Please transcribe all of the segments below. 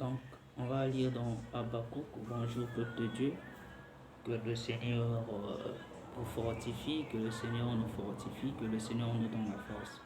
Donc, on va lire dans Habakkuk, bonjour peuple de Dieu, que le Seigneur vous fortifie, que le Seigneur nous fortifie, que le Seigneur nous donne la force.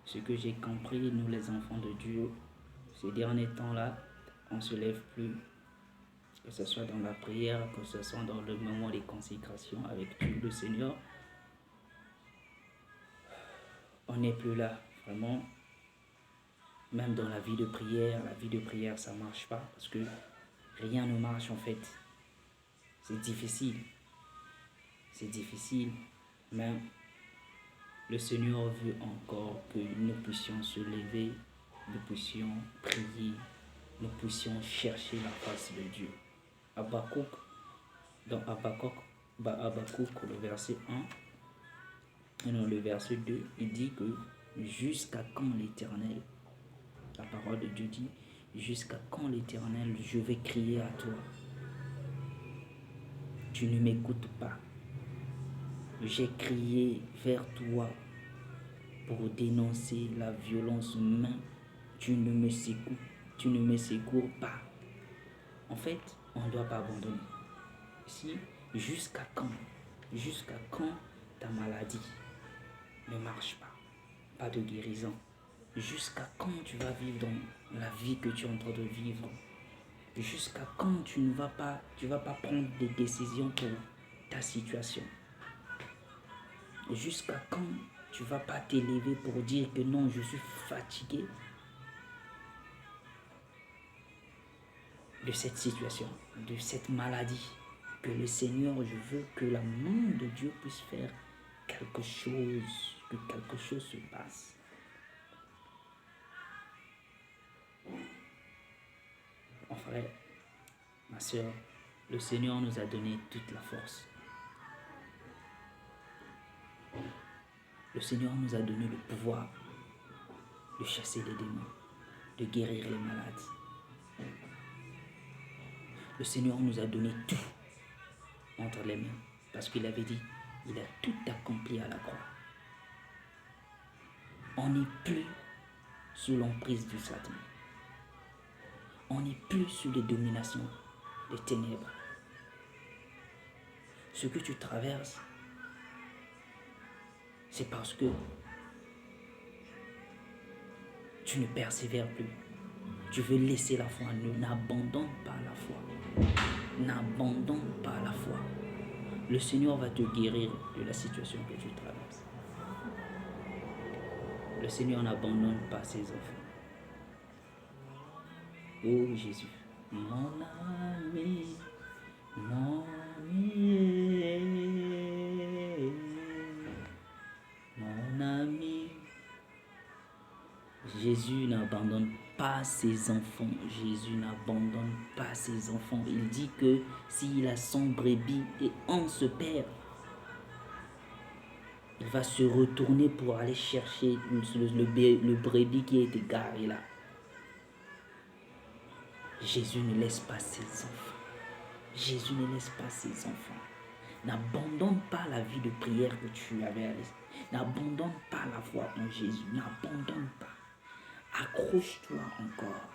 Ce que j'ai compris, nous les enfants de Dieu, ces derniers temps-là, on ne se lève plus, que ce soit dans la prière, que ce soit dans le moment des consécrations avec Dieu, le Seigneur. On n'est plus là, vraiment. Même dans la vie de prière, ça ne marche pas parce que rien ne marche en fait. C'est difficile, mais le Seigneur veut encore que nous puissions se lever, nous puissions prier, nous puissions chercher la face de Dieu. Habakkuk, dans Habakkuk, le verset 1, et dans le verset 2, il dit que jusqu'à quand l'Éternel, la parole de Dieu dit, jusqu'à quand l'Éternel, je vais crier à toi. Tu ne m'écoutes pas. J'ai crié vers toi pour dénoncer la violence humaine. Tu ne me secours pas. En fait, on ne doit pas abandonner. Si, jusqu'à quand ta maladie ne marche pas, pas de guérison? Jusqu'à quand tu vas vivre dans la vie que tu es en train de vivre? Jusqu'à quand tu ne vas pas prendre des décisions pour ta situation? Jusqu'à quand tu ne vas pas t'élever pour dire que non, je suis fatigué de cette situation, de cette maladie, que le Seigneur, je veux que la main de Dieu puisse faire quelque chose, que quelque chose se passe. Mon frère, ma soeur, le Seigneur nous a donné toute la force. Le Seigneur nous a donné le pouvoir de chasser les démons, de guérir les malades. Le Seigneur nous a donné tout entre les mains, parce qu'il avait dit, il a tout accompli à la croix. On n'est plus sous l'emprise du Satan. On n'est plus sous les dominations des ténèbres. Ce que tu traverses, c'est parce que tu ne persévères plus. Tu veux laisser la foi. N'abandonne pas la foi. N'abandonne pas la foi. Le Seigneur va te guérir de la situation que tu traverses. Le Seigneur n'abandonne pas ses enfants. Oh Jésus, mon ami, mon ami. Jésus n'abandonne pas ses enfants. Jésus n'abandonne pas ses enfants. Il dit que s'il a 100 brebis et on se perd, il va se retourner pour aller chercher le brebis qui est égaré là. Jésus ne laisse pas ses enfants. Jésus ne laisse pas ses enfants. N'abandonne pas la vie de prière que tu avais à laisser. N'abandonne pas la foi en Jésus. N'abandonne pas. Accroche-toi encore.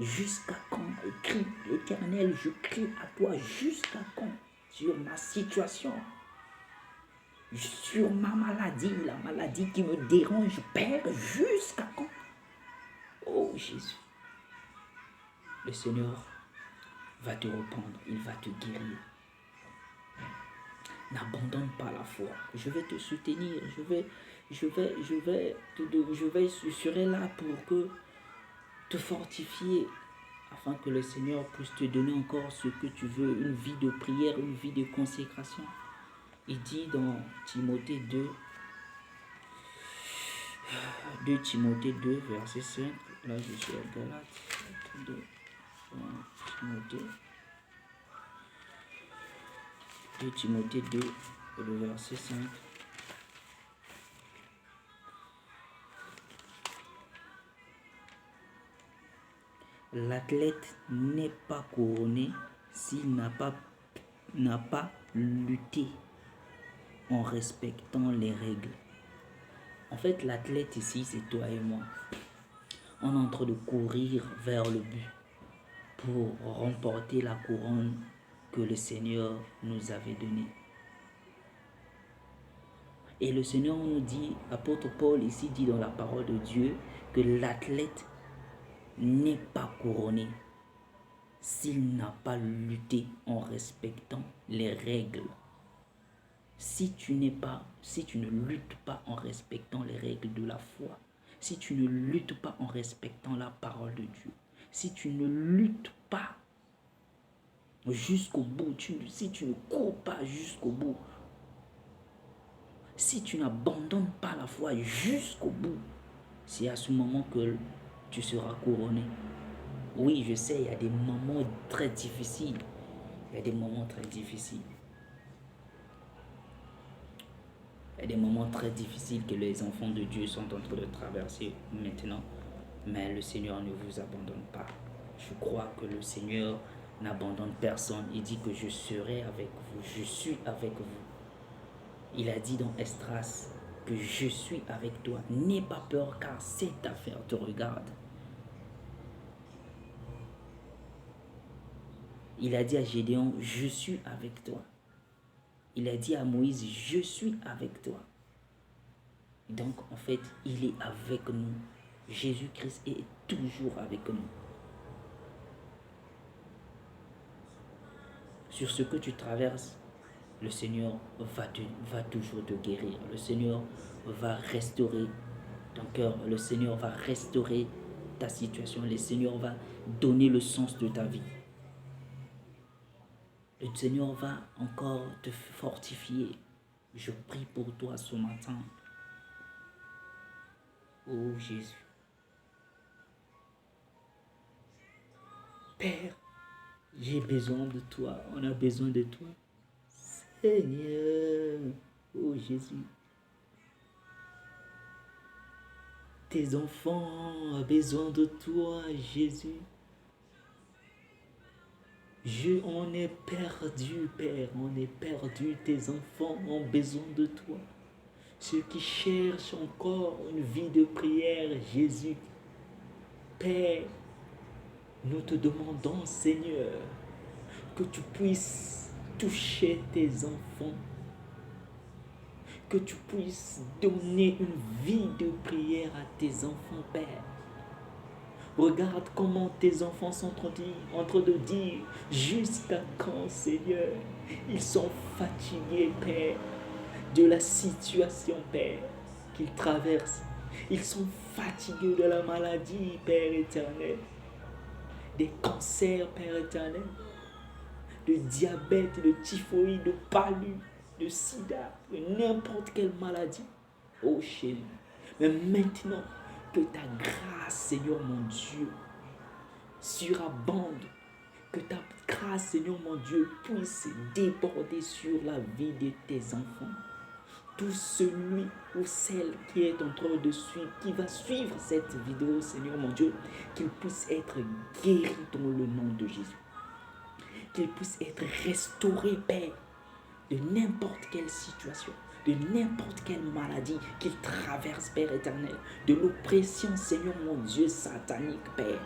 Jusqu'à quand? Crie, Éternel, je crie à toi. Jusqu'à quand? Sur ma situation, sur ma maladie, la maladie qui me dérange, Père, jusqu'à quand? Oh Jésus, le Seigneur va te reprendre, il va te guérir. N'abandonne pas la foi. Je vais te soutenir, je serai là pour te fortifier, afin que le Seigneur puisse te donner encore ce que tu veux, une vie de prière, une vie de consécration. Il dit dans Timothée 2, Timothée 2, verset 5, là je suis à Galates, Timothée 2, le verset 5. L'athlète n'est pas couronné s'il n'a pas lutté en respectant les règles. En fait, l'athlète ici, c'est toi et moi. On est en train de courir vers le but. pour remporter la couronne que le Seigneur nous avait donnée. Et le Seigneur nous dit, apôtre Paul ici dit dans la parole de Dieu, que l'athlète n'est pas couronné s'il n'a pas lutté en respectant les règles. Si tu ne luttes pas en respectant les règles de la foi, si tu ne luttes pas en respectant la parole de Dieu, si tu ne luttes pas jusqu'au bout, si tu ne cours pas jusqu'au bout, si tu n'abandonnes pas la foi jusqu'au bout, c'est à ce moment que tu seras couronné. Oui, je sais, il y a des moments très difficiles. Il y a des moments très difficiles. Il y a des moments très difficiles que les enfants de Dieu sont en train de traverser maintenant. Mais le Seigneur ne vous abandonne pas. Je crois que le Seigneur n'abandonne personne. Il dit que je serai avec vous. Je suis avec vous. Il a dit dans Esdras que je suis avec toi. N'aie pas peur car cette affaire te regarde. Il a dit à Gédéon, je suis avec toi. Il a dit à Moïse, je suis avec toi. Donc, en fait, il est avec nous. Jésus-Christ est toujours avec nous. Sur ce que tu traverses, le Seigneur va toujours te guérir. Le Seigneur va restaurer ton cœur. Le Seigneur va restaurer ta situation. Le Seigneur va donner le sens de ta vie. Le Seigneur va encore te fortifier. Je prie pour toi ce matin. Oh Jésus. Père, j'ai besoin de toi. On a besoin de toi. Seigneur. Oh Jésus. Tes enfants ont besoin de toi, Jésus. On est perdu, Père, on est perdu. Tes enfants ont besoin de toi. Ceux qui cherchent encore une vie de prière, Jésus. Père, nous te demandons, Seigneur, que tu puisses toucher tes enfants. Que tu puisses donner une vie de prière à tes enfants, Père. Regarde comment tes enfants sont en train de dire, jusqu'à quand, Seigneur? Ils sont fatigués, Père, de la situation, Père, qu'ils traversent. Ils sont fatigués de la maladie, Père éternel. Des cancers, Père éternel. De diabète, de typhoïde, de palu, de sida, de n'importe quelle maladie. Oh chérie, mais maintenant, que ta grâce, Seigneur mon Dieu, surabonde. Que ta grâce, Seigneur mon Dieu, puisse déborder sur la vie de tes enfants. Tout celui ou celle qui est en train de suivre, qui va suivre cette vidéo, Seigneur mon Dieu, qu'il puisse être guéri dans le nom de Jésus. Qu'il puisse être restauré, Père, de n'importe quelle situation, de n'importe quelle maladie qu'il traverse, Père éternel, de l'oppression, Seigneur mon Dieu, satanique, Père.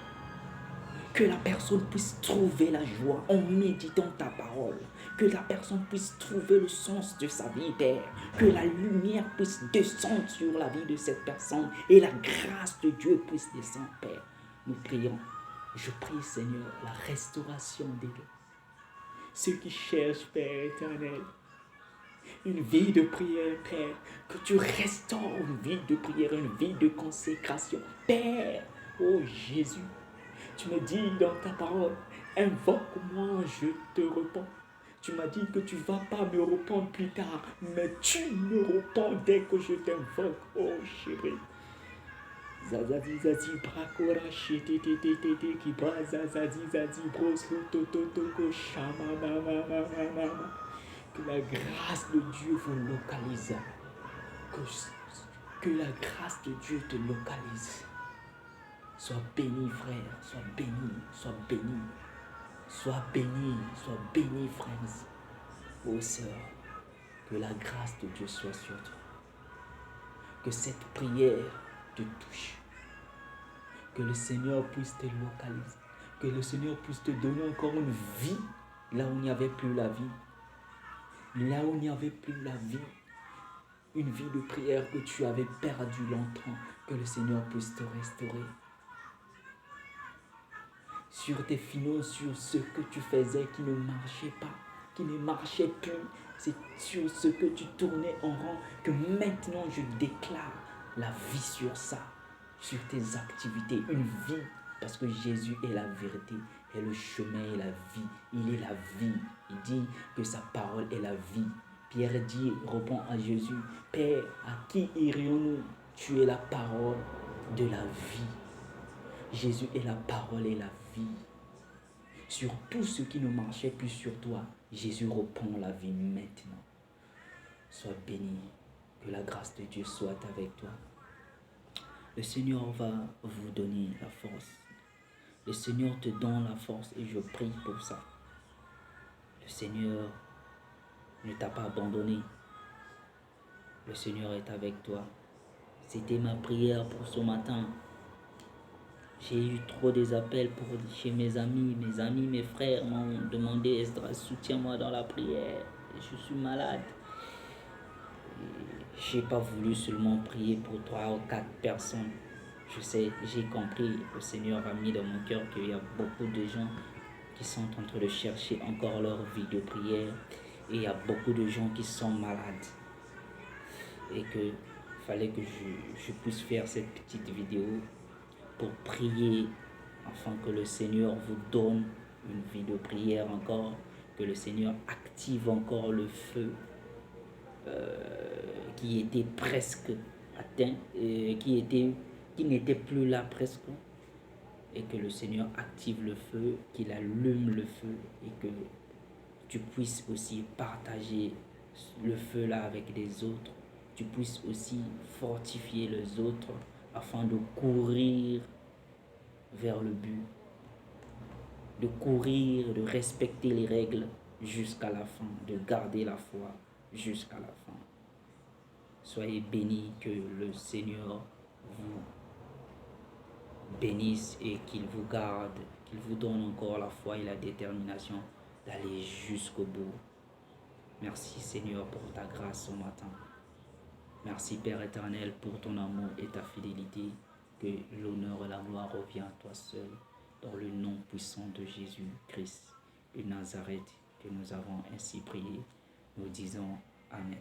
Que la personne puisse trouver la joie en méditant ta parole. Que la personne puisse trouver le sens de sa vie, Père. Que la lumière puisse descendre sur la vie de cette personne et la grâce de Dieu puisse descendre, Père. Nous prions. Je prie, Seigneur, la restauration des deux. Ceux qui cherchent, Père éternel, une vie de prière, Père, que tu restaures une vie de prière, une vie de consécration. Père, oh Jésus, tu me dis dans ta parole, invoque-moi, je te réponds. Tu m'as dit que tu ne vas pas me répondre plus tard, mais tu me réponds dès que je t'invoque, oh chérie. Zazazi zazi brakora shete te te te te ki ba zazazi zazi brosu to to to ko shama ma. Que la grâce de Dieu vous localise. Que la grâce de Dieu te localise. Sois béni, frère. Sois béni. Sois béni. Sois béni. Sois béni, frères. Oh, sœur. Que la grâce de Dieu soit sur toi. Que cette prière te touche. Que le Seigneur puisse te localiser. Que le Seigneur puisse te donner encore une vie là où il n'y avait plus la vie. Là où il n'y avait plus la vie. Une vie de prière que tu avais perdue longtemps. Que le Seigneur puisse te restaurer. Sur tes finances, sur ce que tu faisais qui ne marchait pas, qui ne marchait plus. C'est sur ce que tu tournais en rond que maintenant je déclare la vie sur ça, sur tes activités, une vie. Parce que Jésus est la vérité, et le chemin est la vie. Il est la vie. Il dit que sa parole est la vie. Pierre dit, répond à Jésus, Père, à qui irions-nous? Tu es la parole de la vie. Jésus est la parole et la vie. Sur tout ce qui ne marchait plus sur toi, Jésus reprend la vie maintenant. Sois béni, que la grâce de Dieu soit avec toi. Le Seigneur va vous donner la force. Le Seigneur te donne la force et je prie pour ça. Le Seigneur ne t'a pas abandonné. Le Seigneur est avec toi. C'était ma prière pour ce matin. J'ai eu trop des appels chez mes amis. Mes frères m'ont demandé, Esdras, soutiens-moi dans la prière. Je suis malade. Je n'ai pas voulu seulement prier pour 3 ou 4 personnes. Je sais, j'ai compris, le Seigneur a mis dans mon cœur qu'il y a beaucoup de gens qui sont en train de chercher encore leur vie de prière. Et il y a beaucoup de gens qui sont malades. Et qu'il fallait que je puisse faire cette petite vidéo pour prier afin que le Seigneur vous donne une vie de prière encore, que le Seigneur active encore le feu qui était presque atteint, qui n'était plus là presque, et que le Seigneur active le feu, qu'il allume le feu et que tu puisses aussi partager le feu là avec les autres, tu puisses aussi fortifier les autres afin de courir vers le but, de courir, de respecter les règles jusqu'à la fin, de garder la foi jusqu'à la fin. Soyez bénis, que le Seigneur vous bénisse et qu'il vous garde, qu'il vous donne encore la foi et la détermination d'aller jusqu'au bout. Merci Seigneur pour ta grâce ce matin. Merci Père éternel pour ton amour et ta fidélité. Que l'honneur et la gloire reviennent à toi seul, dans le nom puissant de Jésus-Christ de Nazareth, que nous avons ainsi prié. Nous disons Amen.